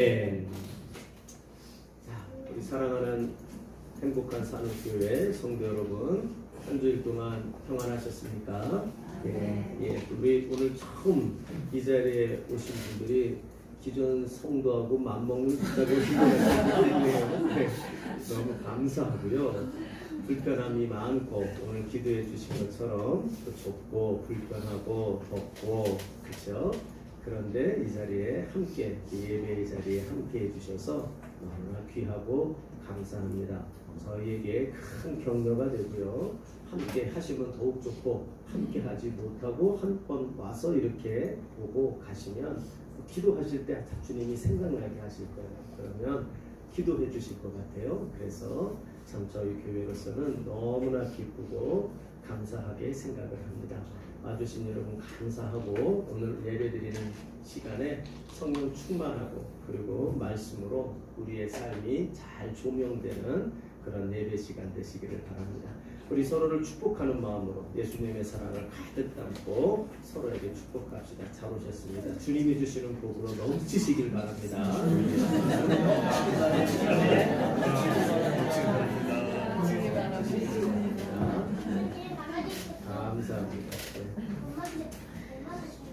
자, 우리 사랑하는 행복한 산업교회 성도 여러분, 한 주일 동안 평안하셨습니까? 우리 오늘 처음 이 자리에 오신 분들이 기존 성도하고 맞먹는 숫자가 오신 것 같아요. 너무 감사하고요. 불편함이 많고 오늘 기도해 주신 것처럼 또 좁고 불편하고 덥고 그렇죠? 그런데 이 자리에 함께 예배의 자리에 함께 해주셔서 너무나 귀하고 감사합니다. 저희에게 큰 격려가 되고요. 함께 하시면 더욱 좋고 함께 하지 못하고 한 번 와서 이렇게 보고 가시면 기도하실 때 주님이 생각나게 하실 거예요. 그러면 기도해 주실 것 같아요. 그래서 참 저희 교회로서는 너무나 기쁘고 감사하게 생각을 합니다. 와주신 여러분 감사하고 오늘 예배드리는 시간에 성령 충만하고 그리고 말씀으로 우리의 삶이 잘 조명되는 그런 예배 시간 되시기를 바랍니다. 우리 서로를 축복하는 마음으로 예수님의 사랑을 가득 담고 서로에게 축복합시다. 잘 오셨습니다. 주님이 주시는 복으로 넘치시길 바랍니다. 감사합니다.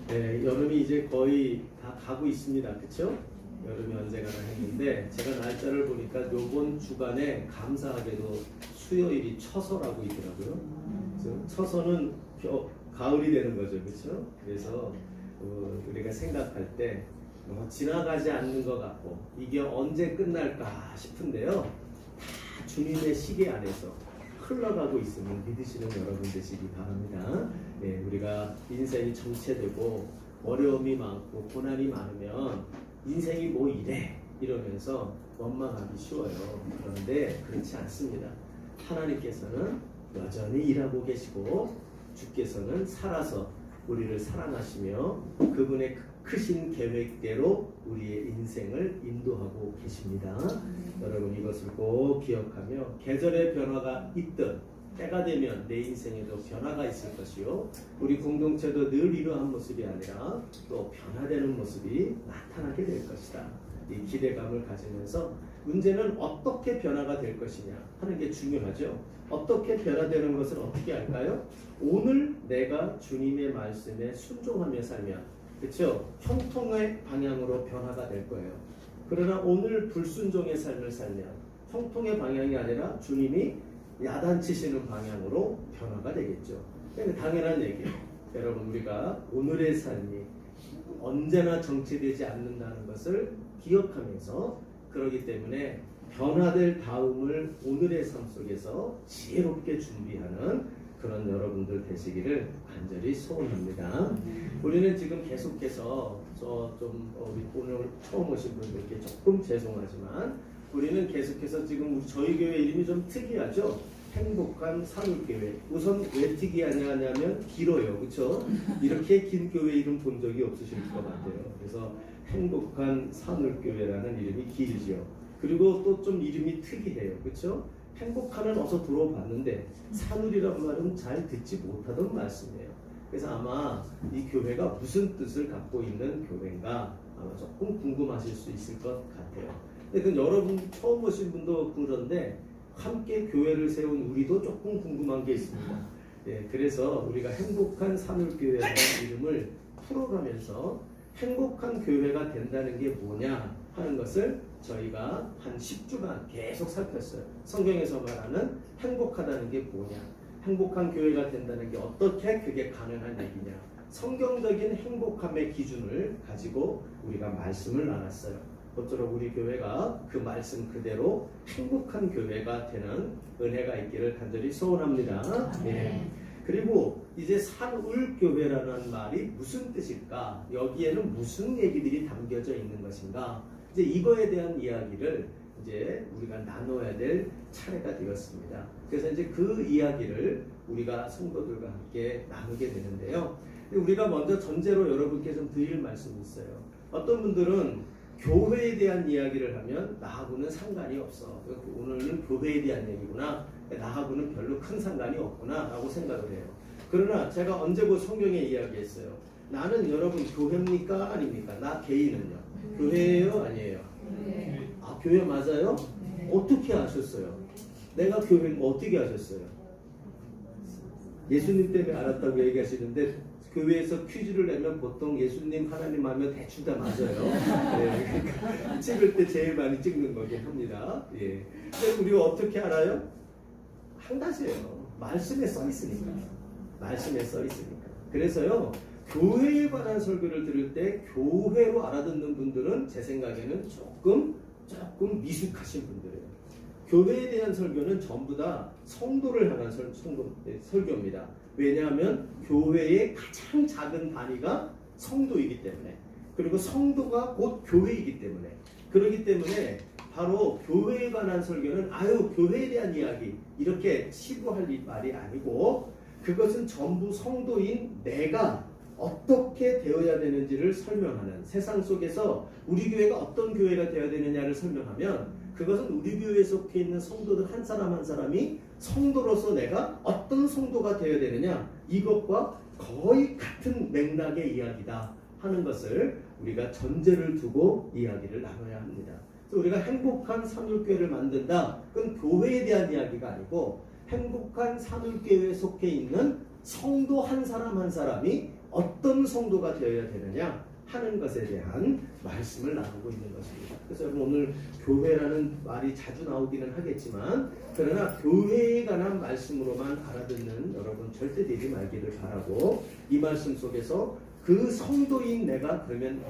네, 여름이 이제 거의 다 가고 있습니다. 그렇죠? 여름이 언제가나 했는데 제가 날짜를 보니까 요번 주간에 감사하게도 수요일이 처서라고 있더라고요. 처서는 가을이 되는 거죠. 그렇죠? 그래서 우리가 생각할 때 지나가지 않는 것 같고 이게 언제 끝날까 싶은데요. 다 주님의 시계 안에서 흘러가고 있음을 믿으시는 여러분 되시기 바랍니다. 네, 우리가 인생이 정체되고 어려움이 많고 고난이 많으면 인생이 뭐 이러면서 원망하기 쉬워요. 그런데 그렇지 않습니다. 하나님께서는 여전히 일하고 계시고 주께서는 살아서 우리를 사랑하시며 그분의 크신 계획대로 우리의 인생을 인도하고 계십니다. 여러분 이것을 꼭 기억하며 계절의 변화가 있든 때가 되면 내 인생에도 변화가 있을 것이요 우리 공동체도 늘 이러한 모습이 아니라 또 변화되는 모습이 나타나게 될 것이다. 이 기대감을 가지면서 문제는 어떻게 변화가 될 것이냐 하는 게 중요하죠. 어떻게 변화되는 것을 어떻게 할까요? 오늘 내가 주님의 말씀에 순종하며 살면 그렇죠? 형통의 방향으로 변화가 될 거예요. 그러나 오늘 불순종의 삶을 살면 형통의 방향이 아니라 주님이 야단치시는 방향으로 변화가 되겠죠. 그러니까 당연한 얘기예요. 여러분 우리가 오늘의 삶이 언제나 정체되지 않는다는 것을 기억하면서 그러기 때문에 변화될 다음을 오늘의 삶 속에서 지혜롭게 준비하는 그런 여러분들 되시기를 간절히 소원합니다. 우리는 지금 계속해서 우리 오늘 처음 오신 분들께 조금 죄송하지만 우리는 계속해서 지금 저희 교회 이름이 좀 특이하죠. 행복한 산울교회. 우선 왜 특이하냐면 길어요. 그렇죠? 이렇게 긴 교회 이름 본 적이 없으실 것 같아요. 그래서 행복한 산울교회라는 이름이 길지요. 그리고 또 좀 이름이 특이해요. 그렇죠? 행복한은 어서 들어봤는데 산울이라는 말은 잘 듣지 못하던 말씀이에요. 그래서 아마 이 교회가 무슨 뜻을 갖고 있는 교회인가 아마 조금 궁금하실 수 있을 것 같아요. 근데 여러분 처음 오신 분도 그런데 함께 교회를 세운 우리도 조금 궁금한 게 있습니다. 예, 그래서 우리가 행복한 산울교회라는 이름을 풀어가면서 행복한 교회가 된다는 게 뭐냐 하는 것을 저희가 한 10주간 계속 살폈어요. 성경에서 말하는 행복하다는 게 뭐냐, 행복한 교회가 된다는 게 어떻게 그게 가능한 얘기냐, 성경적인 행복함의 기준을 가지고 우리가 말씀을 나눴어요. 모쪼록 우리 교회가 그 말씀 그대로 행복한 교회가 되는 은혜가 있기를 간절히 소원합니다. 네. 그리고 이제 산울교회라는 말이 무슨 뜻일까? 여기에는 무슨 얘기들이 담겨져 있는 것인가? 이제 이거에 대한 이야기를 이제 우리가 나눠야 될 차례가 되었습니다. 그래서 이제 그 이야기를 우리가 성도들과 함께 나누게 되는데요. 우리가 먼저 전제로 여러분께 좀 드릴 말씀이 있어요. 어떤 분들은 교회에 대한 이야기를 하면 나하고는 상관이 없어. 오늘은 교회에 대한 얘기구나. 나하고는 별로 큰 상관이 없구나 라고 생각을 해요. 그러나 제가 언제고 성경에 이야기했어요. 나는 여러분 교회입니까? 아닙니까? 나 개인은요. 교회예요? 아니에요? 교회 맞아요? 네. 어떻게 아셨어요? 내가 교회 어떻게 아셨어요? 예수님 때문에 알았다고 얘기하시는데 교회에서 퀴즈를 내면 보통 예수님, 하나님 하면 대충 다 맞아요. 네, 그러니까 찍을 때 제일 많이 찍는 거긴 합니다. 예. 근데 우리가 어떻게 알아요? 한 가지예요. 말씀에 써 있으니까. 말씀에 써 있으니까. 그래서요, 교회에 관한 설교를 들을 때 교회로 알아듣는 분들은 제 생각에는 조금 미숙하신 분들이에요. 교회에 대한 설교는 전부 다 성도를 향한 설교입니다. 왜냐하면 교회의 가장 작은 단위가 성도이기 때문에, 그리고 성도가 곧 교회이기 때문에, 그렇기 때문에 바로 교회에 관한 설교는 교회에 대한 이야기 이렇게 치부할 말이 아니고, 그것은 전부 성도인 내가 어떻게 되어야 되는지를 설명하는, 세상 속에서 우리 교회가 어떤 교회가 되어야 되느냐를 설명하면, 그것은 우리 교회에 속해 있는 성도들 한 사람 한 사람이 성도로서 내가 어떤 성도가 되어야 되느냐, 이것과 거의 같은 맥락의 이야기다 하는 것을 우리가 전제를 두고 이야기를 나눠야 합니다. 그래서 우리가 행복한 산울교회를 만든다, 그건 교회에 대한 이야기가 아니고 행복한 산울교회에 속해 있는 성도 한 사람 한 사람이 어떤 성도가 되어야 되느냐 하는 것에 대한 말씀을 나누고 있는 것입니다. 그래서 여러분, 오늘 교회라는 말이 자주 나오기는 하겠지만, 그러나 교회에 관한 말씀으로만 알아듣는 여러분 절대 되지 말기를 바라고, 이 말씀 속에서 그 성도인 내가 그러면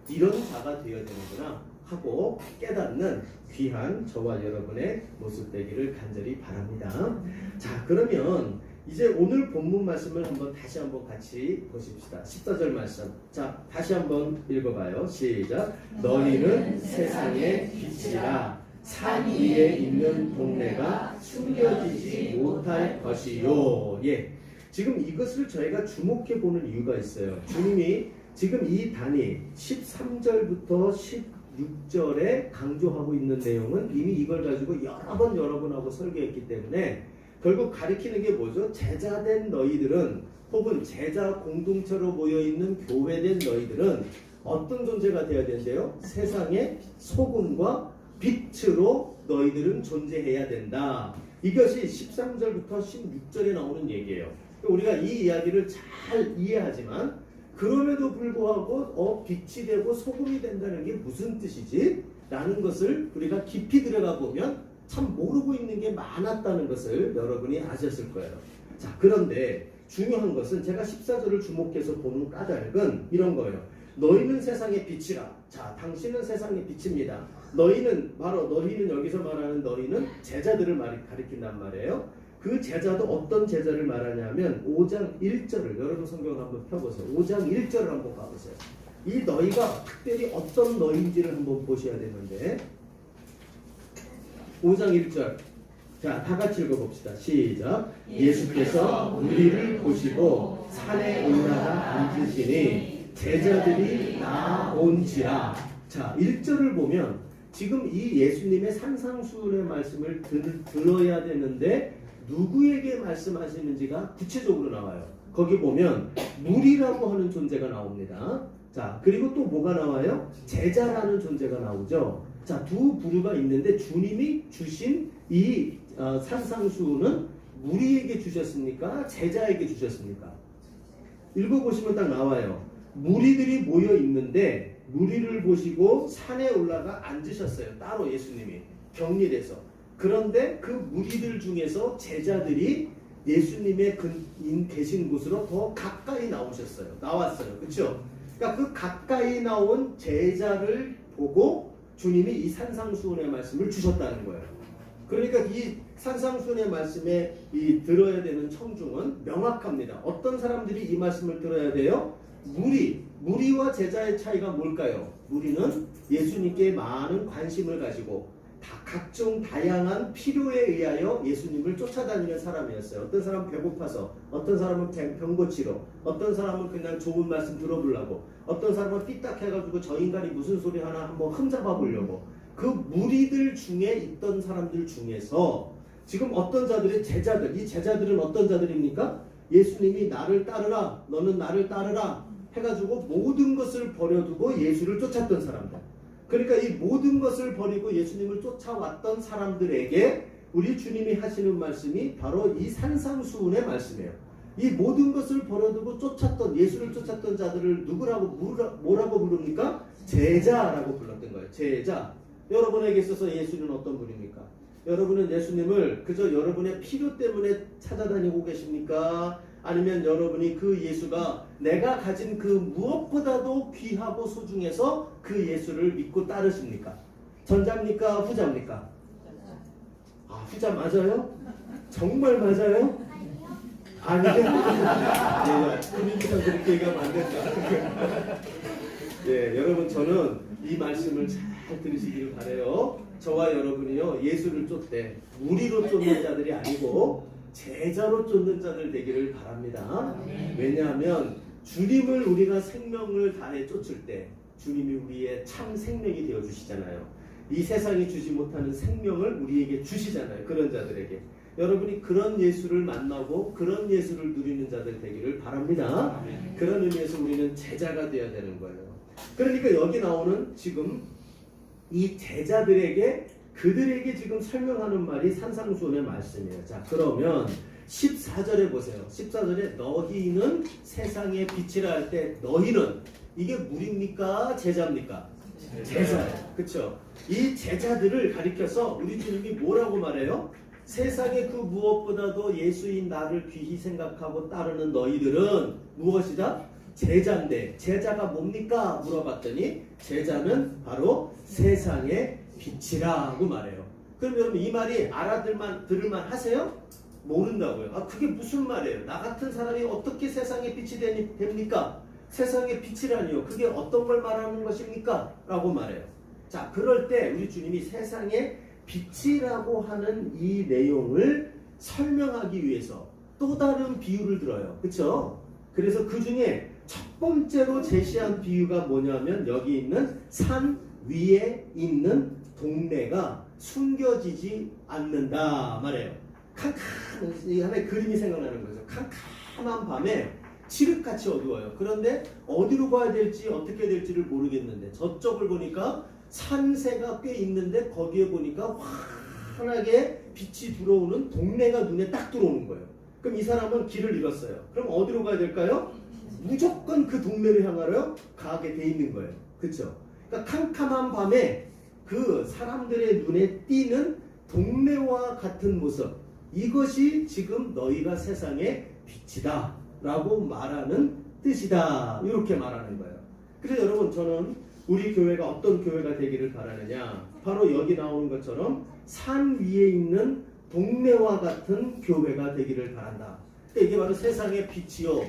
이런 자가 되어야 되는구나 하고 깨닫는 귀한 저와 여러분의 모습 되기를 간절히 바랍니다. 자, 그러면 이제 오늘 본문 말씀을 다시 한번 같이 보십시다. 14절 말씀. 자, 다시 한번 읽어봐요. 시작. 너희는 세상의 빛이라. 산 위에 있는 동네가 숨겨지지 못할 것이요. 예. 지금 이것을 저희가 주목해 보는 이유가 있어요. 주님이 지금 이 단위 13절부터 16절에 강조하고 있는 내용은 이미 이걸 가지고 여러 번 하고 설교했기 때문에 결국 가리키는 게 뭐죠? 제자된 너희들은, 혹은 제자 공동체로 모여있는 교회된 너희들은 어떤 존재가 되어야 된대요? 세상의 소금과 빛으로 너희들은 존재해야 된다. 이것이 13절부터 16절에 나오는 얘기예요. 우리가 이 이야기를 잘 이해하지만, 그럼에도 불구하고 빛이 되고 소금이 된다는 게 무슨 뜻이지? 라는 것을 우리가 깊이 들어가 보면 참 모르고 있는 게 많았다는 것을 여러분이 아셨을 거예요. 자, 그런데 중요한 것은 제가 14절을 주목해서 보는 까닭은 이런 거예요. 너희는 세상의 빛이라. 자, 당신은 세상의 빛입니다. 너희는 여기서 말하는 너희는 제자들을 가리킨단 말이에요. 그 제자도 어떤 제자를 말하냐면 5장 1절을 여러분 성경 한번 펴보세요. 5장 1절을 한번 봐보세요. 이 너희가 특별히 어떤 너희인지를 한번 보셔야 되는데, 5장 1절. 자, 다 같이 읽어봅시다. 시작. 예수께서 우리를 보시고 산에 올라가 앉으시니 제자들이 나온지라. 자, 1절을 보면 지금 이 예수님의 산상수훈의 말씀을 들어야 되는데 누구에게 말씀하시는지가 구체적으로 나와요. 거기 보면 물이라고 하는 존재가 나옵니다. 자, 그리고 또 뭐가 나와요? 제자라는 존재가 나오죠. 자, 두 부류가 있는데 주님이 주신 이 산상수훈은 무리에게 주셨습니까? 제자에게 주셨습니까? 읽어보시면 딱 나와요. 무리들이 모여 있는데 무리를 보시고 산에 올라가 앉으셨어요. 따로 예수님이 격리돼서. 그런데 그 무리들 중에서 제자들이 예수님의 계신 곳으로 더 가까이 나왔어요. 그렇죠? 그러니까 그 가까이 나온 제자를 보고 주님이 이 산상수훈의 말씀을 주셨다는 거예요. 그러니까 이 산상수훈의 말씀에 들어야 되는 청중은 명확합니다. 어떤 사람들이 이 말씀을 들어야 돼요? 무리와 제자의 차이가 뭘까요? 무리는 예수님께 많은 관심을 가지고 각종 다양한 필요에 의하여 예수님을 쫓아다니는 사람이었어요. 어떤 사람은 배고파서, 어떤 사람은 병 고치러, 어떤 사람은 그냥 좋은 말씀 들어보려고, 어떤 사람은 삐딱해가지고 저 인간이 무슨 소리 하나 한번 흠잡아 보려고. 그 무리들 중에 있던 사람들 중에서 지금 어떤 자들이 제자들, 이 제자들은 어떤 자들입니까? 예수님이 나를 따르라, 너는 나를 따르라 해가지고 모든 것을 버려두고 예수를 쫓았던 사람들. 그러니까 이 모든 것을 버리고 예수님을 쫓아왔던 사람들에게 우리 주님이 하시는 말씀이 바로 이 산상수훈의 말씀이에요. 이 모든 것을 버려두고 쫓았던, 예수를 쫓았던 자들을 뭐라고 부릅니까? 제자라고 불렀던 거예요. 제자. 여러분에게 있어서 예수는 어떤 분입니까? 여러분은 예수님을 그저 여러분의 필요 때문에 찾아다니고 계십니까? 아니면 여러분이 그 예수가 내가 가진 그 무엇보다도 귀하고 소중해서 그 예수를 믿고 따르십니까? 전자입니까? 후자입니까? 아, 후자 맞아요? 정말 맞아요? 아니요. 분위기상 그렇게 얘기하면 안 된다. 네, 여러분 저는 이 말씀을 잘 들으시기를 바라요. 저와 여러분이요 예수를 쫓되 무리로 쫓는 자들이 아니고 제자로 쫓는 자들 되기를 바랍니다. 왜냐하면 주님을 우리가 생명을 다해 쫓을 때 주님이 우리의 참 생명이 되어 주시잖아요. 이 세상이 주지 못하는 생명을 우리에게 주시잖아요. 그런 자들에게. 여러분이 그런 예수를 만나고 그런 예수를 누리는 자들 되기를 바랍니다. 그런 의미에서 우리는 제자가 되어야 되는 거예요. 그러니까 여기 나오는 지금 이 제자들에게 그들에게 지금 설명하는 말이 산상수훈의 말씀이에요. 자, 그러면 14절에 보세요. 14절에 너희는 세상의 빛이라 할 때 너희는 이게 무리입니까? 제자입니까? 제자예요. 그렇죠? 이 제자들을 가리켜서 우리 주님이 뭐라고 말해요? 세상의 그 무엇보다도 예수인 나를 귀히 생각하고 따르는 너희들은 무엇이다? 제자인데 제자가 뭡니까? 물어봤더니 제자는 바로 세상의 빛이라고 말해요. 그럼 여러분 이 말이 들을만 하세요? 모른다고요. 아 그게 무슨 말이에요? 나 같은 사람이 어떻게 세상의 빛이 됩니까? 세상의 빛이라니요. 그게 어떤 걸 말하는 것입니까? 라고 말해요. 자 그럴 때 우리 주님이 세상의 빛이라고 하는 이 내용을 설명하기 위해서 또 다른 비유를 들어요. 그렇죠? 그래서 그 중에 첫 번째로 제시한 비유가 뭐냐면 여기 있는 산 위에 있는 동네가 숨겨지지 않는다 말이에요. 이 하나의 그림이 생각나는 거죠. 캄캄한 밤에 칠흑같이 어두워요. 그런데 어디로 가야 될지 어떻게 될지를 모르겠는데 저쪽을 보니까 산새가 꽤 있는데 거기에 보니까 환하게 빛이 들어오는 동네가 눈에 딱 들어오는 거예요. 그럼 이 사람은 길을 잃었어요. 그럼 어디로 가야 될까요? 무조건 그 동네를 향하여 가게 돼 있는 거예요. 그렇죠? 그러니까 캄캄한 밤에 그 사람들의 눈에 띄는 동네와 같은 모습, 이것이 지금 너희가 세상의 빛이다 라고 말하는 뜻이다, 이렇게 말하는 거예요. 그래서 여러분 저는 우리 교회가 어떤 교회가 되기를 바라느냐, 바로 여기 나오는 것처럼 산 위에 있는 동네와 같은 교회가 되기를 바란다. 이게 바로 세상의 빛이요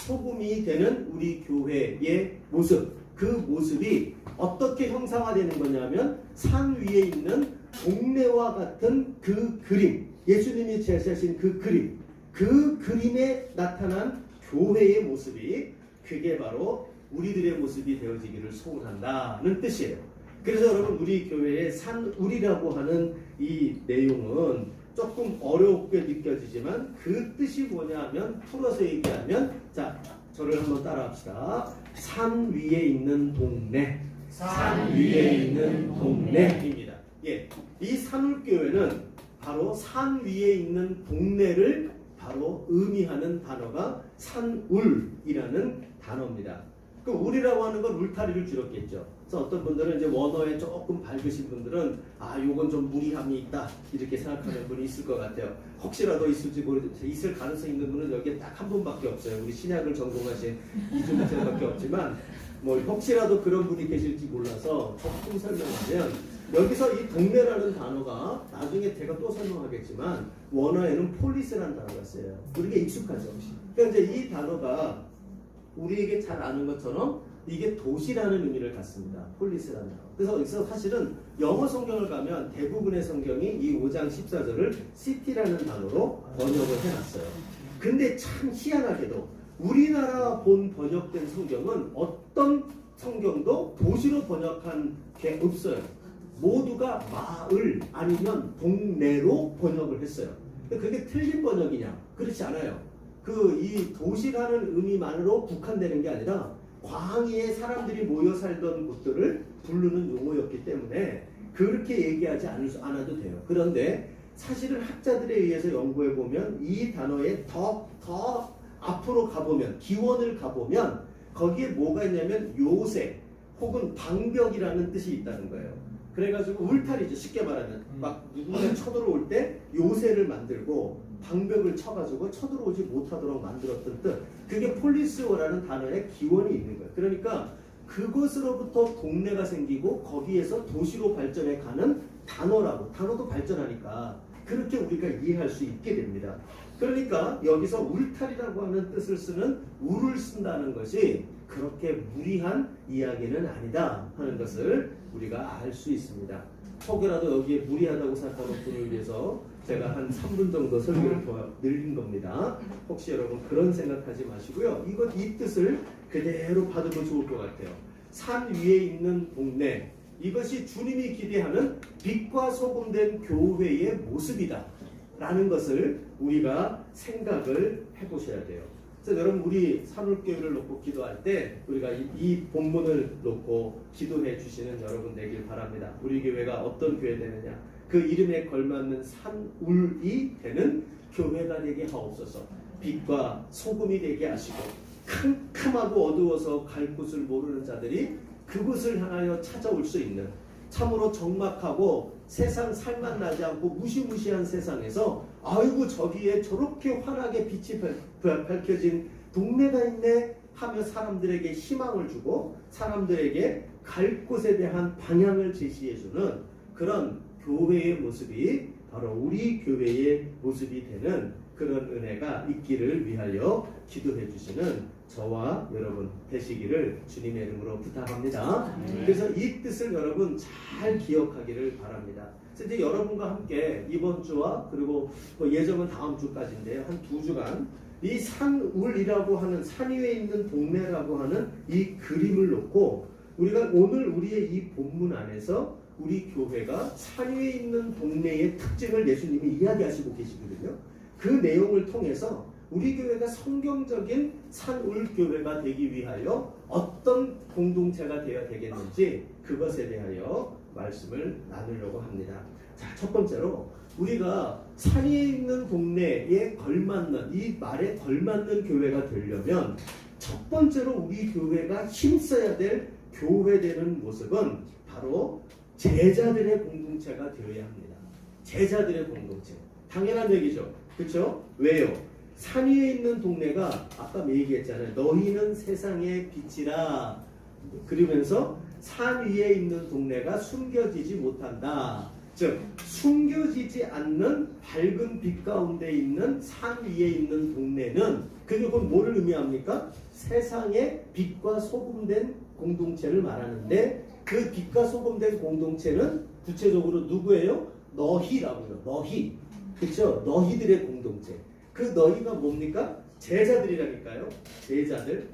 소금이 되는 우리 교회의 모습, 그 모습이 어떻게 형상화되는 거냐면 산 위에 있는 동네와 같은 그 그림, 예수님이 제시하신 그 그림, 그 그림에 나타난 교회의 모습이 그게 바로 우리들의 모습이 되어지기를 소원한다는 뜻이에요. 그래서 여러분 우리 교회의 산우리라고 하는 이 내용은 조금 어렵게 느껴지지만 그 뜻이 뭐냐 하면 풀어서 얘기하면 자 저를 한번 따라 합시다. 산 위에 있는 동네, 산 위에 있는 동네입니다. 예, 이 산울교회는 바로 산 위에 있는 동네를 바로 의미하는 단어가 산울이라는 단어입니다. 그 울이라고 하는 건 울타리를 줄였겠죠. 그래서 어떤 분들은 이제 원어에 조금 밝으신 분들은 아 요건 좀 무리함이 있다 이렇게 생각하는 분이 있을 것 같아요. 혹시라도 있을지 모르겠어요. 있을 가능성이 있는 분은 여기에 딱 한 분밖에 없어요. 우리 신약을 전공하신 이준석 선생님밖에 없지만 뭐 혹시라도 그런 분이 계실지 몰라서 조금 설명하면 여기서 이 동네라는 단어가 나중에 제가 또 설명하겠지만 원어에는 폴리스라는 단어가 있어요. 우리가 익숙하죠. 그러니까 이제 이 단어가 우리에게 잘 아는 것처럼 이게 도시라는 의미를 갖습니다. 폴리스라는 단어. 그래서 여기서 사실은 영어 성경을 가면 대부분의 성경이 이 5장 14절을 city라는 단어로 번역을 해놨어요. 근데 참 희한하게도 우리나라 본 번역된 성경은 어떤 성경도 도시로 번역한 게 없어요. 모두가 마을 아니면 동네로 번역을 했어요. 그게 틀린 번역이냐? 그렇지 않아요. 이 도시라는 의미만으로 국한되는 게 아니라 광야에 사람들이 모여 살던 곳들을 부르는 용어였기 때문에 그렇게 얘기하지 않아도 돼요. 그런데 사실은 학자들에 의해서 연구해 보면 이 단어에 더 앞으로 가보면, 기원을 가보면 거기에 뭐가 있냐면 요새 혹은 방벽이라는 뜻이 있다는 거예요. 그래가지고 울타리죠. 쉽게 말하면 막 누군가 쳐들어올 때 요새를 만들고 방벽을 쳐가지고 쳐들어오지 못하도록 만들었던 뜻. 그게 폴리스워라는 단어의 기원이 있는 거예요. 그러니까 그것으로부터 동네가 생기고 거기에서 도시로 발전해 가는 단어라고. 단어도 발전하니까 그렇게 우리가 이해할 수 있게 됩니다. 그러니까 여기서 울타리라고 하는 뜻을 쓰는 울을 쓴다는 것이 그렇게 무리한 이야기는 아니다 하는 것을 우리가 알 수 있습니다. 혹여라도 여기에 무리하다고 생각하는 분을 위해서 제가 한 3분 정도 설교를 더 늘린 겁니다. 혹시 여러분 그런 생각하지 마시고요. 이 뜻을 그대로 받으면 좋을 것 같아요. 산 위에 있는 동네, 이것이 주님이 기대하는 빛과 소금된 교회의 모습이다 라는 것을 우리가 생각을 해보셔야 돼요. 그래서 여러분 우리 산울교회를 놓고 기도할 때 우리가 이 본문을 놓고 기도해 주시는 여러분 되길 바랍니다. 우리 교회가 어떤 교회 되느냐, 그 이름에 걸맞는 산울이 되는 교회가 되게 하옵소서. 빛과 소금이 되게 하시고 캄캄하고 어두워서 갈 곳을 모르는 자들이 그곳을 향하여 찾아올 수 있는, 참으로 적막하고 세상 살만 나지 않고 무시무시한 세상에서 아이고 저기에 저렇게 환하게 빛이 밝혀진 동네가 있네 하며 사람들에게 희망을 주고 사람들에게 갈 곳에 대한 방향을 제시해주는 그런 교회의 모습이 바로 우리 교회의 모습이 되는 그런 은혜가 있기를 위하여 기도해 주시는 저와 여러분 되시기를 주님의 이름으로 부탁합니다. 그래서 이 뜻을 여러분 잘 기억하기를 바랍니다. 그래서 이제 여러분과 함께 이번 주와 그리고 예정은 다음 주까지인데요. 한 2주간 이 산울이라고 하는 산 위에 있는 동네라고 하는 이 그림을 놓고 우리가 오늘 우리의 이 본문 안에서 우리 교회가 산 위에 있는 동네의 특징을 예수님이 이야기하시고 계시거든요. 그 내용을 통해서 우리 교회가 성경적인 산울교회가 되기 위하여 어떤 공동체가 되어야 되겠는지 그것에 대하여 말씀을 나누려고 합니다. 자, 첫 번째로 우리가 산 위에 있는 동네에 걸맞는, 이 말에 걸맞는 교회가 되려면 첫 번째로 우리 교회가 힘써야 될 교회되는 모습은 바로 제자들의 공동체가 되어야 합니다. 제자들의 공동체. 당연한 얘기죠. 그렇죠? 왜요? 산 위에 있는 동네가 아까 얘기했잖아요. 너희는 세상의 빛이라. 그러면서 산 위에 있는 동네가 숨겨지지 못한다. 즉 숨겨지지 않는 밝은 빛 가운데 있는 산 위에 있는 동네는 그게 곧 뭐를 의미합니까? 세상의 빛과 소금된 공동체를 말하는데 그 빛과 소금된 공동체는 구체적으로 누구예요? 너희라고요. 너희. 그렇죠? 너희들의 공동체. 그 너희가 뭡니까? 제자들이라니까요. 제자들.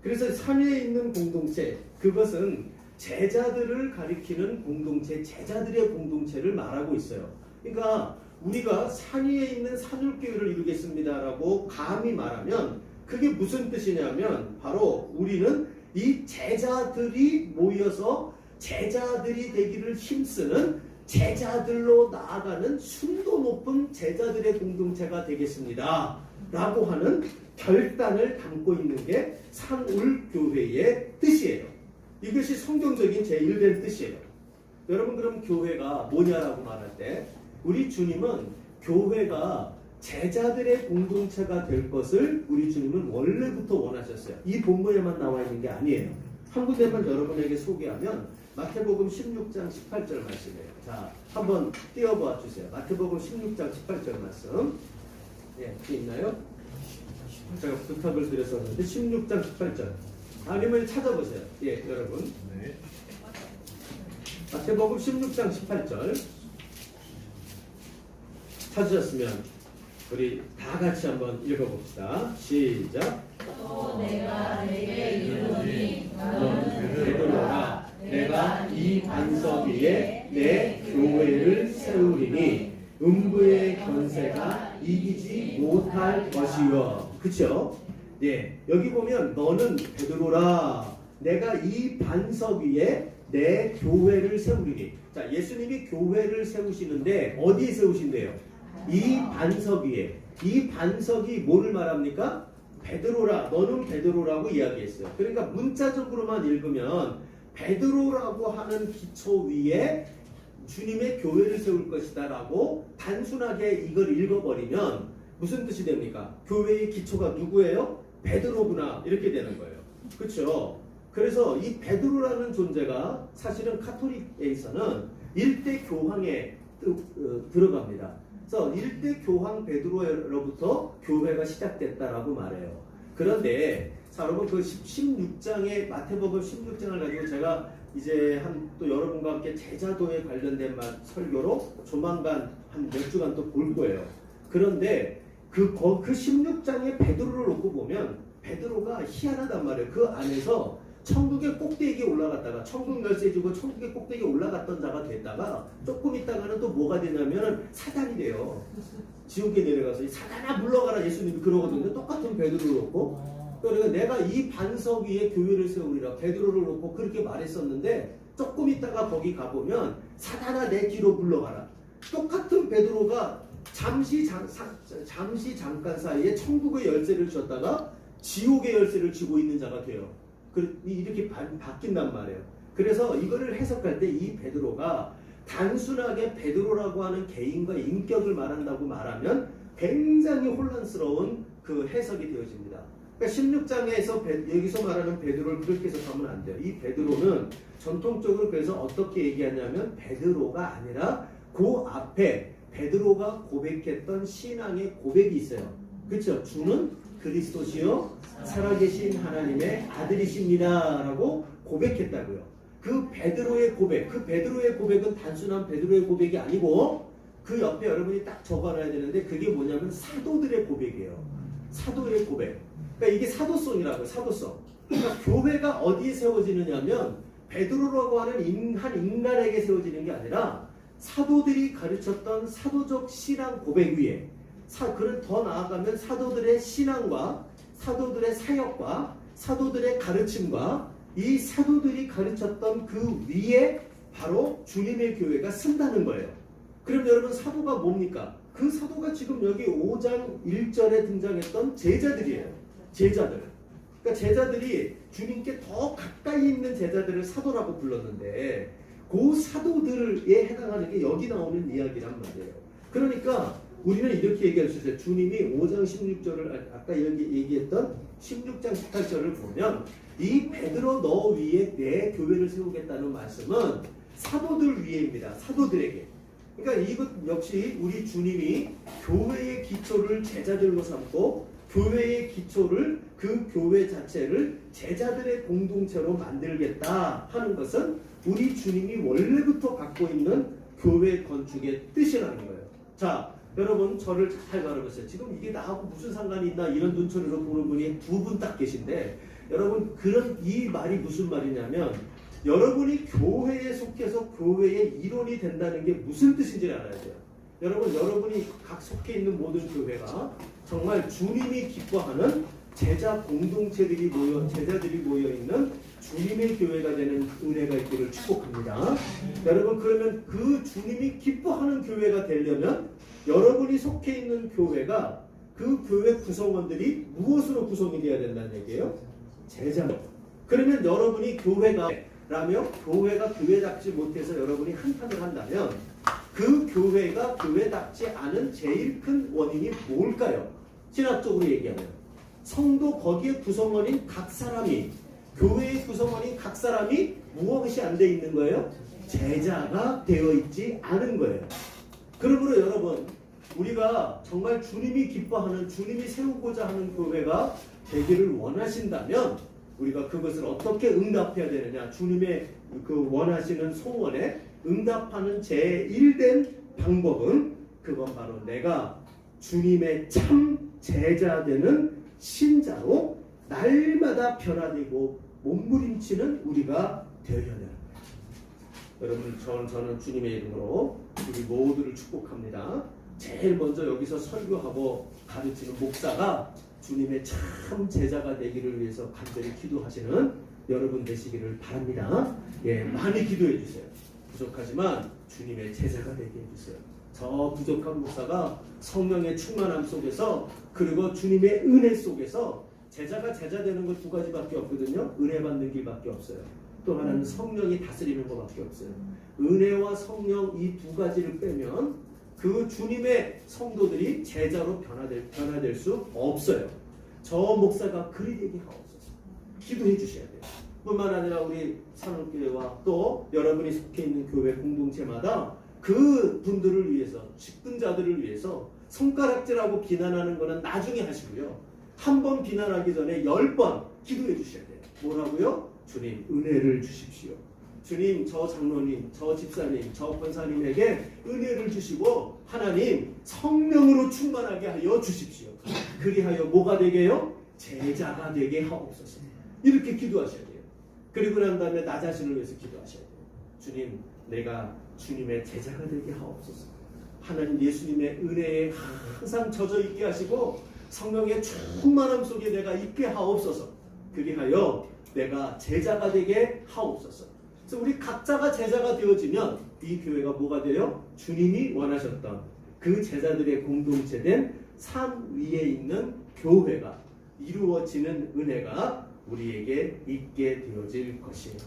그래서 산 위에 있는 공동체, 그것은 제자들을 가리키는 공동체, 제자들의 공동체를 말하고 있어요. 그러니까 우리가 산 위에 있는 산울교회를 이루겠습니다라고 감히 말하면 그게 무슨 뜻이냐면 바로 우리는 이 제자들이 모여서 제자들이 되기를 힘쓰는 제자들로 나아가는 순도 높은 제자들의 공동체가 되겠습니다 라고 하는 결단을 담고 있는 게 산울교회의 뜻이에요. 이것이 성경적인 제1된 뜻이에요. 여러분 그럼 교회가 뭐냐라고 말할 때 우리 주님은 교회가 제자들의 공동체가 될 것을 우리 주님은 원래부터 원하셨어요. 이 본문에만 나와 있는 게 아니에요. 한 군데만 여러분에게 소개하면 마태복음 16장 18절 말씀이에요. 자, 한번 띄워봐 주세요. 마태복음 16장 18절 말씀. 예, 있나요? 제가 부탁을 드렸었는데 16장 18절. 아니면 찾아보세요. 예, 여러분. 네. 마태복음 16장 18절. 찾으셨으면 우리 다 같이 한번 읽어봅시다. 시작. 또 내가 내게 이르노니 너는 되돌아라. 내가 이 반석 위에 내 교회를 세우리니 음부의 권세가 이기지 못할 것이요. 그쵸? 예, 여기 보면 너는 베드로라. 내가 이 반석 위에 내 교회를 세우리니. 자, 예수님이 교회를 세우시는데 어디에 세우신대요? 이 반석 위에. 이 반석이 뭐를 말합니까? 베드로라, 너는 베드로라고 이야기했어요. 그러니까 문자적으로만 읽으면 베드로라고 하는 기초 위에 주님의 교회를 세울 것이다 라고 단순하게 이걸 읽어버리면 무슨 뜻이 됩니까? 교회의 기초가 누구예요? 베드로구나, 이렇게 되는 거예요. 그렇죠? 그래서 이 베드로라는 존재가 사실은 카톨릭에서는 일대 교황에 들어갑니다. 그래서 일대 교황 베드로로부터 교회가 시작됐다라고 말해요. 그런데 자, 여러분 그 16장의 마태복음 16장을 가지고 제가 이제 또 여러분과 함께 제자도에 관련된 설교로 조만간 한 몇 주간 또 볼 거예요. 그런데 그 16장의 베드로를 놓고 보면 베드로가 희한하단 말이에요. 그 안에서 천국의 꼭대기에 올라갔다가 천국 열쇠 주고 천국의 꼭대기에 올라갔던 자가 됐다가 조금 있다가는 또 뭐가 되냐면 사단이 돼요. 지옥에 내려가서 사단아 물러가라 예수님이 그러거든요. 똑같은 베드로를 놓고. 그러니까 내가 이 반석 위에 교회를 세우리라 베드로를 놓고 그렇게 말했었는데 조금 있다가 거기 가보면 사단아 내 뒤로 물러가라. 똑같은 베드로가 잠시 잠깐 사이에 천국의 열쇠를 쥐었다가 지옥의 열쇠를 쥐고 있는 자가 돼요. 이렇게 바뀐단 말이에요. 그래서 이거를 해석할 때 이 베드로가 단순하게 베드로라고 하는 개인과 인격을 말한다고 말하면 굉장히 혼란스러운 그 해석이 되어집니다. 그러니까 16장에서 여기서 말하는 베드로를 그렇게 해석하면 안 돼요. 이 베드로는 전통적으로 그래서 어떻게 얘기하냐면 베드로가 아니라 그 앞에 베드로가 고백했던 신앙의 고백이 있어요. 그렇죠? 주는 그리스도시요 살아계신 하나님의 아들이십니다 라고 고백했다고요. 그 베드로의 고백, 그 베드로의 고백은 단순한 베드로의 고백이 아니고 그 옆에 여러분이 딱 적어놔야 되는데 그게 뭐냐면 사도들의 고백이에요. 사도의 고백. 그러니까 이게 사도성이라고요. 사도성. 그러니까 교회가 어디에 세워지느냐면 베드로라고 하는 한 인간에게 세워지는 게 아니라 사도들이 가르쳤던 사도적 신앙 고백 위에 그를 더 나아가면 사도들의 신앙과 사도들의 사역과 사도들의 가르침과 이 사도들이 가르쳤던 그 위에 바로 주님의 교회가 쓴다는 거예요. 그럼 여러분 사도가 뭡니까? 그 사도가 지금 여기 5장 1절에 등장했던 제자들이에요. 제자들. 그러니까 제자들이 주님께 더 가까이 있는 제자들을 사도라고 불렀는데 그 사도들에 해당하는 게 여기 나오는 이야기란 말이에요. 그러니까 우리는 이렇게 얘기할 수 있어요. 주님이 5장 16절을 아까 얘기했던 16장 18절을 보면 이 베드로 너 위에 내 교회를 세우겠다는 말씀은 사도들 위에입니다. 사도들에게. 그러니까 이것 역시 우리 주님이 교회의 기초를 제자들로 삼고 교회의 기초를 그 교회 자체를 제자들의 공동체로 만들겠다 하는 것은 우리 주님이 원래부터 갖고 있는 교회 건축의 뜻이라는 거예요. 자, 여러분 저를 잘 바라보세요. 지금 이게 나하고 무슨 상관이 있나 이런 눈초리로 보는 분이 두 분 딱 계신데 여러분 이 말이 무슨 말이냐면 여러분이 교회에 속해서 교회의 일원이 된다는 게 무슨 뜻인지 알아야 돼요. 여러분이 각 속해 있는 모든 교회가 정말 주님이 기뻐하는 제자 공동체들이 제자들이 모여 있는 주님의 교회가 되는 은혜가 있기를 축복합니다. 여러분 그러면 그 주님이 기뻐하는 교회가 되려면 여러분이 속해 있는 교회가 그 교회 구성원들이 무엇으로 구성이 되어야 된다는 얘기예요? 제자. 그러면 여러분이 교회가라며 교회가 교회답지 못해서 여러분이 한탄을 한다면 그 교회가 교회답지 않은 제일 큰 원인이 뭘까요? 신학적으로 얘기하면 성도 거기에 구성원인 각 사람이 교회의 구성원인 각 사람이 무엇이 안 돼 있는 거예요? 제자가 되어 있지 않은 거예요. 그러므로 여러분 우리가 정말 주님이 기뻐하는 주님이 세우고자 하는 교회가 되기를 원하신다면 우리가 그것을 어떻게 응답해야 되느냐 주님의 그 원하시는 소원에 응답하는 제1된 방법은 그건 바로 내가 주님의 참 제자 되는 신자로 날마다 변화되고 몸부림치는 우리가 되어야 되는 거예요. 여러분 저는 주님의 이름으로 우리 모두를 축복합니다. 제일 먼저 여기서 설교하고 가르치는 목사가 주님의 참 제자가 되기를 위해서 간절히 기도하시는 여러분 되시기를 바랍니다. 예, 많이 기도해 주세요. 부족하지만 주님의 제자가 되게 해주세요. 저 부족한 목사가 성령의 충만함 속에서 그리고 주님의 은혜 속에서 제자가 제자 되는 것 두 가지밖에 없거든요. 은혜 받는 길밖에 없어요. 또 하나는 성령이 다스리는 것밖에 없어요. 은혜와 성령 이 두 가지를 빼면 그 주님의 성도들이 제자로 변화될 수 없어요. 저 목사가 그리 되게 하옵소서. 기도해 주셔야 돼요. 뿐만 아니라 우리 산업교회와 또 여러분이 속해 있는 교회 공동체마다 그 분들을 위해서, 직분자들을 위해서 손가락질하고 비난하는 거는 나중에 하시고요. 한 번 비난하기 전에 10번 기도해 주셔야 돼요. 뭐라고요? 주님 은혜를 주십시오. 주님 저 장로님, 저 집사님, 저 권사님에게 은혜를 주시고 하나님 성령으로 충만하게 하여 주십시오. 그리하여 뭐가 되게요? 제자가 되게 하옵소서. 이렇게 기도하셔야 돼요. 그리고 난 다음에 나 자신을 위해서 기도하셔야 돼요. 주님 내가 주님의 제자가 되게 하옵소서. 하나님 예수님의 은혜에 항상 젖어 있게 하시고 성령의 충만함 속에 내가 있게 하옵소서. 그리하여 내가 제자가 되게 하옵소서. 그래서 우리 각자가 제자가 되어지면 이 교회가 뭐가 돼요? 주님이 원하셨던 그 제자들의 공동체된 산 위에 있는 교회가 이루어지는 은혜가 우리에게 있게 되어질 것이에요.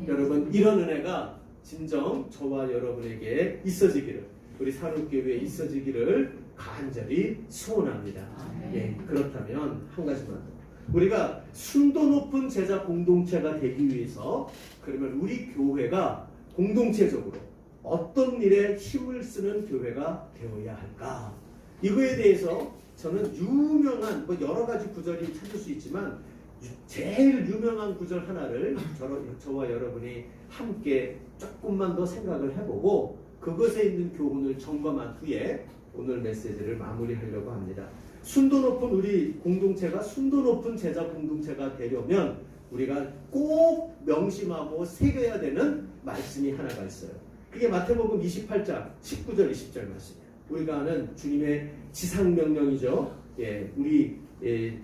여러분 이런 은혜가 진정 저와 여러분에게 있어지기를, 우리 산업교회에 있어지기를 간절히 소원합니다. 예, 그렇다면 한 가지만 더. 우리가 순도 높은 제자 공동체가 되기 위해서 그러면 우리 교회가 공동체적으로 어떤 일에 힘을 쓰는 교회가 되어야 할까? 이거에 대해서 저는 유명한 여러 가지 구절이 찾을 수 있지만 제일 유명한 구절 하나를 저와 여러분이 함께 조금만 더 생각을 해보고 그것에 있는 교훈을 점검한 후에 오늘 메시지를 마무리하려고 합니다. 순도 높은 우리 공동체가 순도 높은 제자 공동체가 되려면 우리가 꼭 명심하고 새겨야 되는 말씀이 하나가 있어요. 그게 마태복음 28장 19절 20절 말씀이에요. 우리가 아는 주님의 지상명령이죠. 예, 우리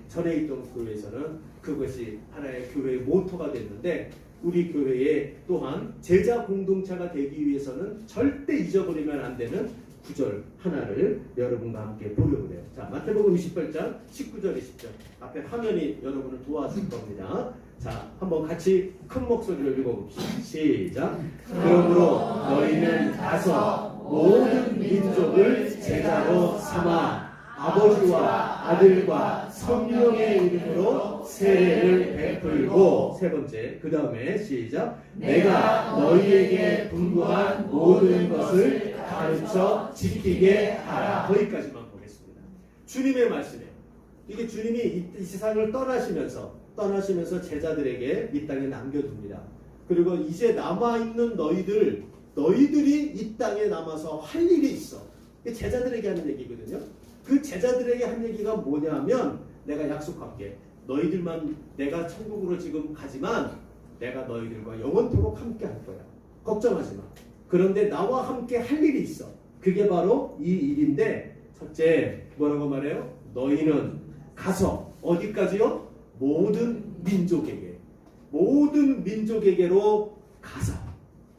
전에 있던 교회에서는 그것이 하나의 교회의 모토가 됐는데 우리 교회에 또한 제자 공동체가 되기 위해서는 절대 잊어버리면 안 되는 구절 하나를 여러분과 함께 보려고 해요. 자, 마태복음 28장 19절 20절 앞에 화면이 여러분을 도와줄 겁니다. 자, 한번 같이 큰 목소리로 읽어봅시다. 시작. 그러므로 너희는 가서 모든 민족을 제자로 삼아 아버지와 아들과 성령의 이름으로 세례를 베풀고, 세 번째, 그 다음에 시작. 내가 너희에게 분부한 모든 것을 가르쳐 지키게 하라. 거기까지만 보겠습니다. 주님의 말씀이에요. 이게 주님이 이 세상을 떠나시면서 제자들에게 이 땅에 남겨둡니다. 그리고 이제 남아있는 너희들이 이 땅에 남아서 할 일이 있어. 이게 제자들에게 하는 얘기거든요. 그 제자들에게 한 얘기가 뭐냐면 내가 약속할게. 너희들만 내가 천국으로 지금 가지만 내가 너희들과 영원토록 함께 할 거야. 걱정하지 마. 그런데 나와 함께 할 일이 있어. 그게 바로 이 일인데 첫째 뭐라고 말해요? 너희는 가서 어디까지요? 모든 민족에게로 가서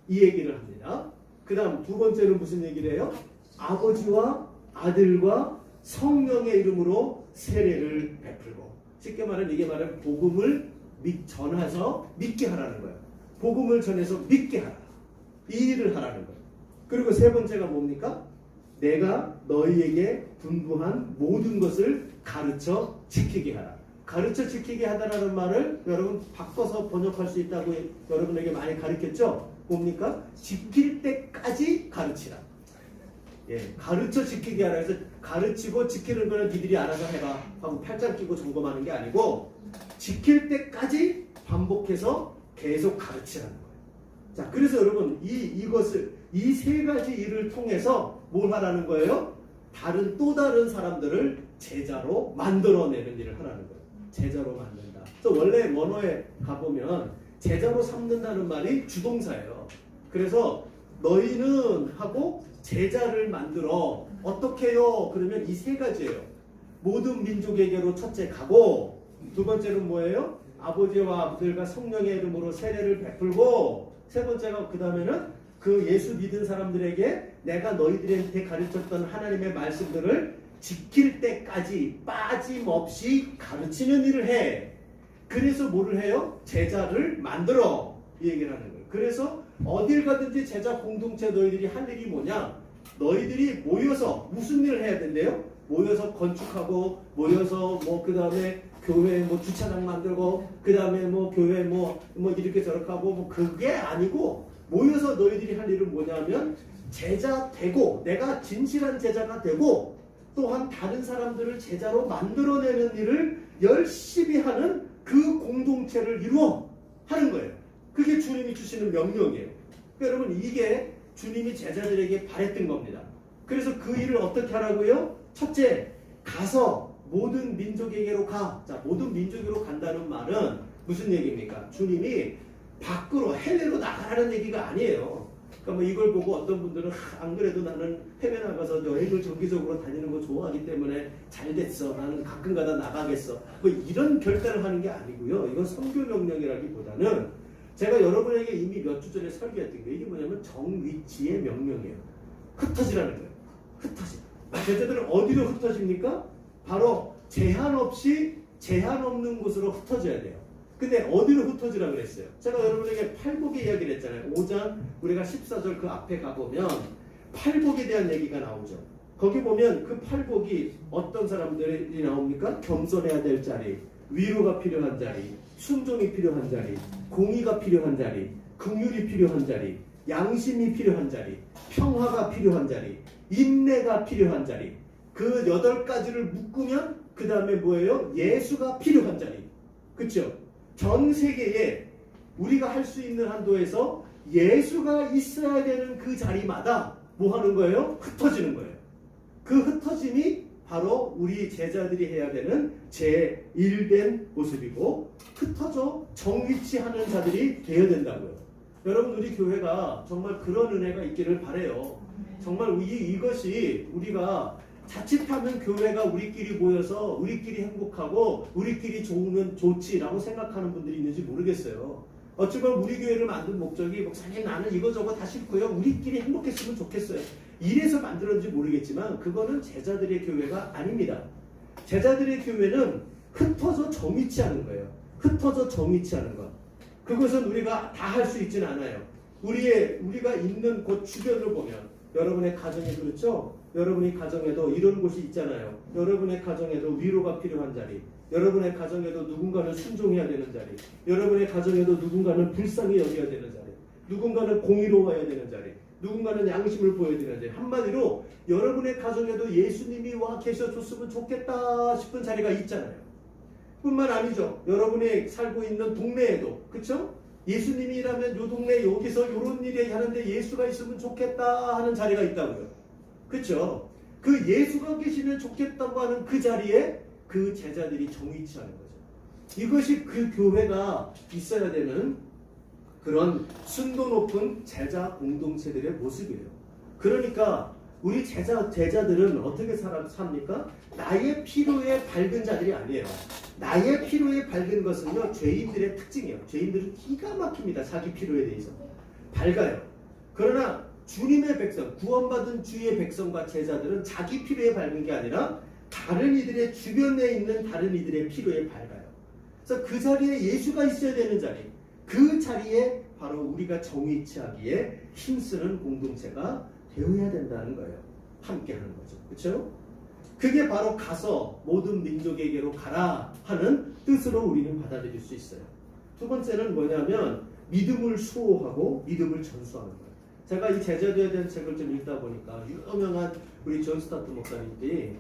이 얘기를 합니다. 그 다음 두 번째는 무슨 얘기를 해요? 아버지와 아들과 성령의 이름으로 세례를 베풀고, 쉽게 말하면 이게 말하면 복음을 전해서 믿게 하라는 거예요. 복음을 전해서 믿게 하라. 이 일을 하라는 거예요. 그리고 세 번째가 뭡니까? 내가 너희에게 분부한 모든 것을 가르쳐 지키게 하라. 가르쳐 지키게 하다라는 말을 여러분 바꿔서 번역할 수 있다고 여러분에게 많이 가르쳤죠? 뭡니까? 지킬 때까지 가르치라. 예, 가르쳐 지키게 하라. 해서 가르치고 지키는 거는 니들이 알아서 해봐 하고 팔짱 끼고 점검하는 게 아니고 지킬 때까지 반복해서 계속 가르치라는 거예요. 자, 그래서 여러분 이 세 가지 일을 통해서 뭘 하라는 거예요? 또 다른 사람들을 제자로 만들어내는 일을 하라는 거예요. 제자로 만든다. 그래서 원래 원어에 가보면 제자로 삼는다는 말이 주동사예요. 그래서 너희는 하고 제자를 만들어. 어떻게 해요? 그러면 이 세 가지예요. 모든 민족에게로 첫째 가고, 두 번째는 뭐예요? 아버지와 아들과 성령의 이름으로 세례를 베풀고, 세 번째가 그 다음에는 그 예수 믿은 사람들에게 내가 너희들한테 가르쳤던 하나님의 말씀들을 지킬 때까지 빠짐없이 가르치는 일을 해. 그래서 뭐를 해요? 제자를 만들어. 이 얘기를 하는 거예요. 그래서 어딜 가든지 제자 공동체 너희들이 할 일이 뭐냐? 너희들이 모여서 무슨 일을 해야 된대요? 모여서 건축하고, 모여서 뭐 그 다음에 교회 뭐 주차장 만들고, 그 다음에 뭐 교회 뭐 이렇게 저렇게 하고, 뭐 그게 아니고, 모여서 너희들이 할 일은 뭐냐면 제자 되고, 내가 진실한 제자가 되고, 또한 다른 사람들을 제자로 만들어내는 일을 열심히 하는 그 공동체를 이루어 하는 거예요. 그게 주님이 주시는 명령이에요. 그러니까 여러분, 이게 주님이 제자들에게 바랬던 겁니다. 그래서 그 일을 어떻게 하라고요? 첫째, 가서 모든 민족에게로 가. 자, 모든 민족으로 간다는 말은 무슨 얘기입니까? 주님이 밖으로 해외로 나가라는 얘기가 아니에요. 그러니까 뭐 이걸 보고 어떤 분들은 안 그래도 나는 해외 나가서 여행을 정기적으로 다니는 거 좋아하기 때문에 잘 됐어. 나는 가끔가다 나가겠어. 뭐 이런 결단을 하는 게 아니고요. 이건 선교 명령이라기보다는 제가 여러분에게 이미 몇 주 전에 설교했던 게, 이게 뭐냐면 정위치의 명령이에요. 흩어지라는 거예요. 흩어지. 제자들은 어디로 흩어집니까? 바로 제한 없는 곳으로 흩어져야 돼요. 근데 어디로 흩어지라 그랬어요? 제가 여러분에게 팔복의 이야기를 했잖아요. 5장 우리가 14절 그 앞에 가보면 팔복에 대한 얘기가 나오죠. 거기 보면 그 팔복이 어떤 사람들이 나옵니까? 겸손해야 될 자리, 위로가 필요한 자리, 순종이 필요한 자리, 공의가 필요한 자리, 긍휼이 필요한 자리, 양심이 필요한 자리, 평화가 필요한 자리, 인내가 필요한 자리. 그 8가지를 묶으면 그 다음에 뭐예요? 예수가 필요한 자리. 그렇죠? 전 세계에 우리가 할 수 있는 한도에서 예수가 있어야 되는 그 자리마다 뭐 하는 거예요? 흩어지는 거예요. 그 흩어짐이 바로 우리 제자들이 해야 되는 제1된 모습이고, 흩어져 정위치하는 자들이 되어야 된다고요. 여러분, 우리 교회가 정말 그런 은혜가 있기를 바라요. 정말 이것이 우리가 자칫하면 교회가 우리끼리 모여서 우리끼리 행복하고 우리끼리 좋으면 좋지라고 생각하는 분들이 있는지 모르겠어요. 어쩌면 우리 교회를 만든 목적이, 목사님 나는 이거저거 다 싫고요, 우리끼리 행복했으면 좋겠어요, 이래서 만들었는지 모르겠지만 그거는 제자들의 교회가 아닙니다. 제자들의 교회는 흩어져 정위치하는 거예요. 흩어져 정위치하는 것. 그것은 우리가 다 할 수 있지는 않아요. 우리가 있는 곳 주변을 보면, 여러분의 가정이 그렇죠? 여러분의 가정에도 이런 곳이 있잖아요. 여러분의 가정에도 위로가 필요한 자리, 여러분의 가정에도 누군가는 순종해야 되는 자리, 여러분의 가정에도 누군가는 불쌍히 여겨야 되는 자리, 누군가는 공의로워야 되는 자리, 누군가는 양심을 보여야 되는 자리. 한마디로 여러분의 가정에도 예수님이 와 계셔줬으면 좋겠다 싶은 자리가 있잖아요. 뿐만 아니죠. 여러분이 살고 있는 동네에도, 그렇죠? 예수님이라면 요 동네 여기서 요런 일이 하는데 예수가 있으면 좋겠다 하는 자리가 있다고요. 그렇죠? 그 예수가 계시면 좋겠다고 하는 그 자리에 그 제자들이 정위치하는 거죠. 이것이 그 교회가 있어야 되는 그런 순도 높은 제자 공동체들의 모습이에요. 그러니까 우리 제자들은 어떻게 삽니까? 나의 필요에 밝은 자들이 아니에요. 나의 필요에 밝은 것은요, 죄인들의 특징이에요. 죄인들은 기가 막힙니다. 자기 필요에 대해서 밝아요. 그러나 주님의 백성, 구원받은 주의 백성과 제자들은 자기 필요에 밝은 게 아니라 다른 이들의 주변에 있는 다른 이들의 필요에 밝아요. 그래서 그 자리에 예수가 있어야 되는 자리, 그 자리에 바로 우리가 정위치하기에 힘쓰는 공동체가 되어야 된다는 거예요. 함께 하는 거죠. 그렇죠? 그게 바로 가서 모든 민족에게로 가라 하는 뜻으로 우리는 받아들일 수 있어요. 두 번째는 뭐냐면 믿음을 수호하고 믿음을 전수하는 거예요. 제가 이 제자도에 대한 책을 좀 읽다 보니까 유명한 우리 존 스타트 목사님들이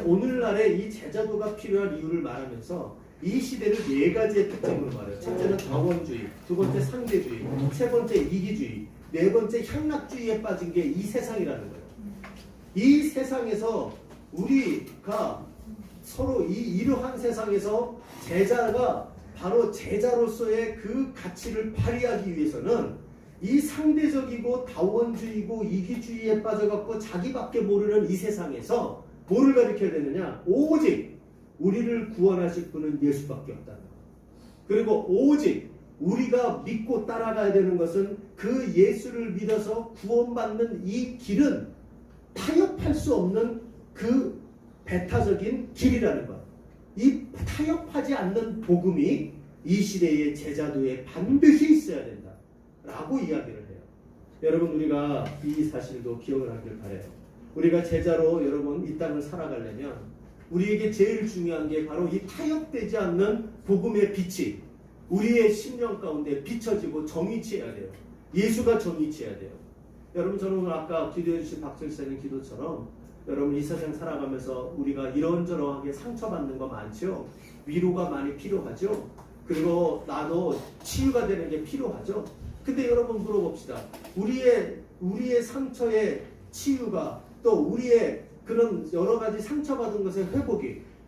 오늘날에 이 제자도가 필요한 이유를 말하면서 이 시대를 4가지의 특징으로 말해요. 첫째는 다원주의, 두 번째 상대주의, 세 번째 이기주의, 네 번째 향락주의에 빠진 게 이 세상이라는 거예요. 이 세상에서 우리가 서로 이러한 세상에서 제자가 바로 제자로서의 그 가치를 발휘하기 위해서는 이 상대적이고 다원주의고 이기주의에 빠져갖고 자기밖에 모르는 이 세상에서 뭐를 가르쳐야 되느냐? 오직 우리를 구원하실 분은 예수밖에 없다는 거. 그리고 오직 우리가 믿고 따라가야 되는 것은 그 예수를 믿어서 구원받는 이 길은 타협할 수 없는 그 배타적인 길이라는 것. 이 타협하지 않는 복음이 이 시대의 제자도에 반드시 있어야 된다 라고 이야기를 해요. 여러분, 우리가 이 사실도 기억을 하길 바라요. 우리가 제자로 여러분 이 땅을 살아가려면 우리에게 제일 중요한 게 바로 이 타협되지 않는 복음의 빛이 우리의 심령 가운데 비춰지고 정의치해야 돼요. 예수가 정의치해야 돼요. 여러분, 저는 오늘 아까 기도해 주신 박철사님 기도처럼 여러분 이 세상 살아가면서 우리가 이런저런하게 상처받는 거 많죠. 위로가 많이 필요하죠. 그리고 나도 치유가 되는 게 필요하죠. 근데 여러분 물어봅시다. 우리의 상처의 치유가 또 우리의 그런 여러 가지 상처받은 것의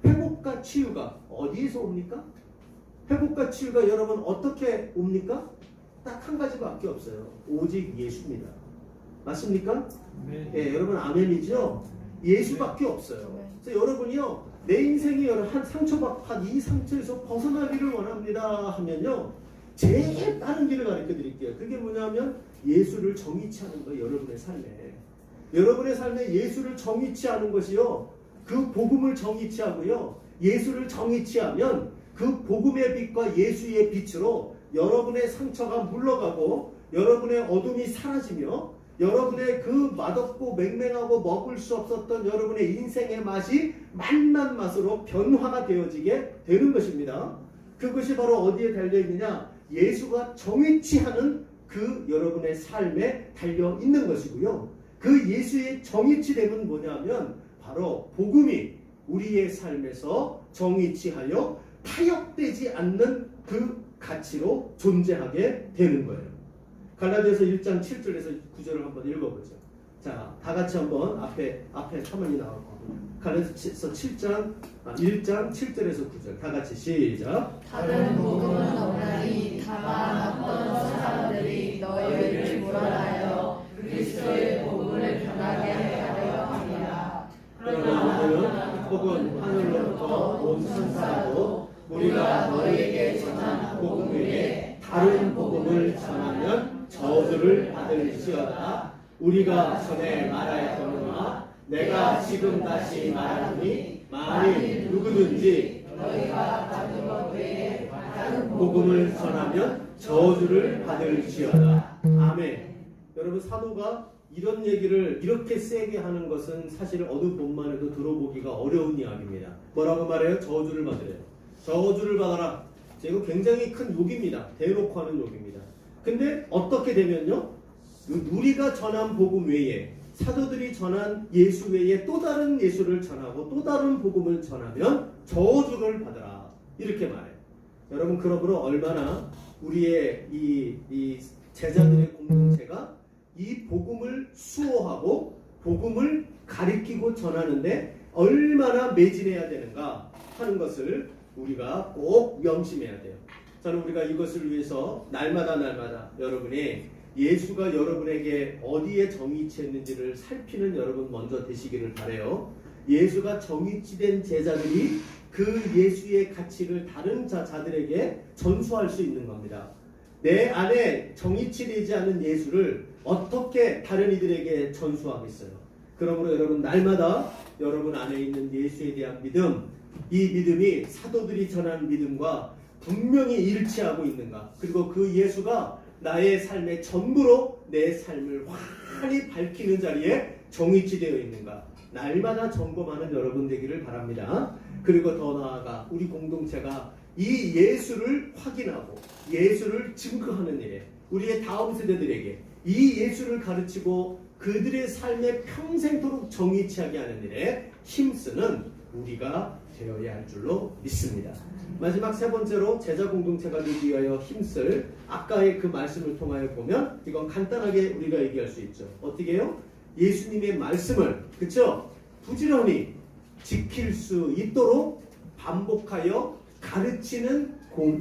회복과 치유가 어디에서 옵니까? 회복과 치유가 여러분 어떻게 옵니까? 딱 한 가지밖에 없어요. 오직 예수입니다. 맞습니까? 네. 예, 여러분 아멘이죠? 예수밖에 없어요. 그래서 여러분이요, 내 인생이 한 상처받은 이 상처에서 벗어나기를 원합니다 하면요, 제일 빠른 길을 가르쳐 드릴게요. 그게 뭐냐면 예수를 정의치 하는 거예요. 여러분의 삶에 예수를 정의치 하는 것이요, 그 복음을 정의치 하고요, 예수를 정의치 하면 그 복음의 빛과 예수의 빛으로 여러분의 상처가 물러가고 여러분의 어둠이 사라지며 여러분의 그 맛없고 맹맹하고 먹을 수 없었던 여러분의 인생의 맛이 맛난 맛으로 변화가 되어지게 되는 것입니다. 그것이 바로 어디에 달려있느냐? 예수가 정의치 하는 그 여러분의 삶에 달려있는 것이고요. 그 예수의 정의치됨은 뭐냐면 바로 복음이 우리의 삶에서 정의치하여 타협되지 않는 그 가치로 존재하게 되는 거예요. 갈라디아서 1장 7절에서 9절을 한번 읽어보죠. 자, 다 같이 한번 앞에 화면이 나올 거고요. 갈라디아서 1장 7절에서 9절 다 같이 시작. 다른 복음은 없나니 다만 어떤 사람들이 너희를 몰아하여 그리스도의 복음을 변하게 하려 합니다. 그러나 우리는 혹은 하늘로부터 온 천사라도 우리가 너희에게 전한 복음 외에 다른 복음을 전하면 저주를 받을지어다. 우리가 전에 말하였거니와 내가 지금 다시 말하노니 만일 누구든지 너희가 받은 것 외에 다른 복음을 전하면 저주를 받을지어다. 아멘. 여러분, 사도가 이런 얘기를 이렇게 세게 하는 것은 사실 어느 본만 해도 들어보기가 어려운 이야기입니다. 뭐라고 말해요? 저주를 받으래요. 저주를 받아라. 이거 굉장히 큰 욕입니다. 대놓고 하는 욕입니다. 근데 어떻게 되면요, 우리가 전한 복음 외에 사도들이 전한 예수 외에 또 다른 예수를 전하고 또 다른 복음을 전하면 저주를 받으라, 이렇게 말해요. 여러분, 그러므로 얼마나 우리의 이 제자들의 공동체가 이 복음을 수호하고 복음을 가리키고 전하는데 얼마나 매진해야 되는가 하는 것을 우리가 꼭 명심해야 돼요. 저는 우리가 이것을 위해서 날마다 여러분이 예수가 여러분에게 어디에 정의치했는지를 살피는 여러분 먼저 되시기를 바라요. 예수가 정의치된 제자들이 그 예수의 가치를 다른 자들에게 전수할 수 있는 겁니다. 내 안에 정의치되지 않은 예수를 어떻게 다른 이들에게 전수하겠어요? 그러므로 여러분, 날마다 여러분 안에 있는 예수에 대한 믿음, 이 믿음이 사도들이 전한 믿음과 분명히 일치하고 있는가, 그리고 그 예수가 나의 삶의 전부로 내 삶을 환히 밝히는 자리에 정의치되어 있는가, 날마다 점검하는 여러분 되기를 바랍니다. 그리고 더 나아가 우리 공동체가 이 예수를 확인하고 예수를 증거하는 일에 우리의 다음 세대들에게 이 예수를 가르치고 그들의 삶에 평생토록 정의치하게 하는 일에 힘쓰는 우리가 되어야 할 줄로 믿습니다. 마지막 세 번째로 제자 공동체가 되기 위하여 힘쓸 아까의 그 말씀을 통하여 보면 이건 간단하게 우리가 얘기할 수 있죠. 어떻게 해요? 예수님의 말씀을, 그쵸? 부지런히 지킬 수 있도록 반복하여 가르치는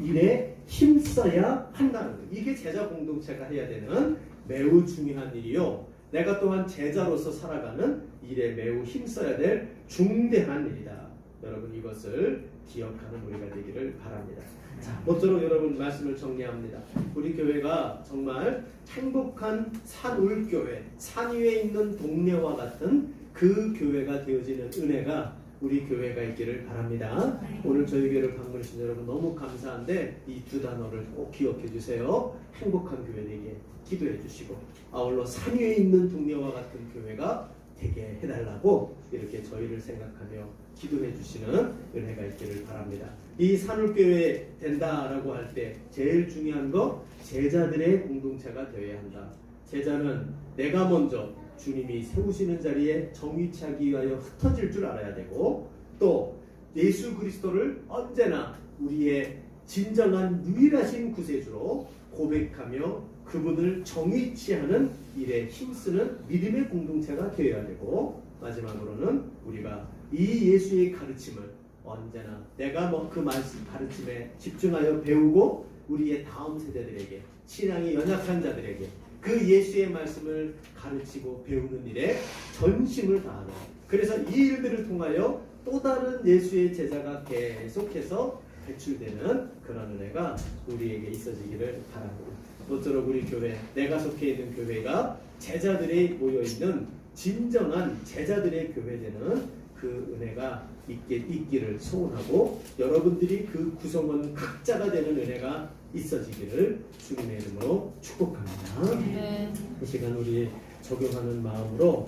일에 힘써야 한다는 거예요. 이게 제자 공동체가 해야 되는 매우 중요한 일이요, 내가 또한 제자로서 살아가는 일에 매우 힘써야 될 중대한 일이다. 여러분 이것을 기억하는 우리가 되기를 바랍니다. 자, 모쪼록 여러분 말씀을 정리합니다. 우리 교회가 정말 행복한 산울교회, 산 위에 있는 동네와 같은 그 교회가 되어지는 은혜가 우리 교회가 있기를 바랍니다. 오늘 저희 교회를 방문해주신 여러분 너무 감사한데 이 두 단어를 꼭 기억해 주세요. 행복한 교회 되게 기도해 주시고 아울러 산 위에 있는 동네와 같은 교회가 되게 해달라고 이렇게 저희를 생각하며 기도해 주시는 은혜가 있기를 바랍니다. 이 산울교회 된다라고 할 때 제일 중요한 거 제자들의 공동체가 되어야 한다. 제자는 내가 먼저 주님이 세우시는 자리에 정위치하기 위하여 흩어질 줄 알아야 되고 또 예수 그리스도를 언제나 우리의 진정한 유일하신 구세주로 고백하며 그분을 정위치하는 일에 힘쓰는 믿음의 공동체가 되어야 되고 마지막으로는 우리가 이 예수의 가르침을 언제나 내가 그 말씀 가르침에 집중하여 배우고 우리의 다음 세대들에게 신앙이 연약한 자들에게 그 예수의 말씀을 가르치고 배우는 일에 전심을 다하는 그래서 이 일들을 통하여 또 다른 예수의 제자가 계속해서 배출되는 그런 은혜가 우리에게 있어지기를 바랍니다. 모쪼록 우리 교회, 내가 속해 있는 교회가 제자들이 모여있는 진정한 제자들의 교회되는 그 은혜가 있기를 소원하고 여러분들이 그 구성원 각자가 되는 은혜가 있어지기를 주님의 이름으로 축복합니다. 네. 이 시간 우리 적용하는 마음으로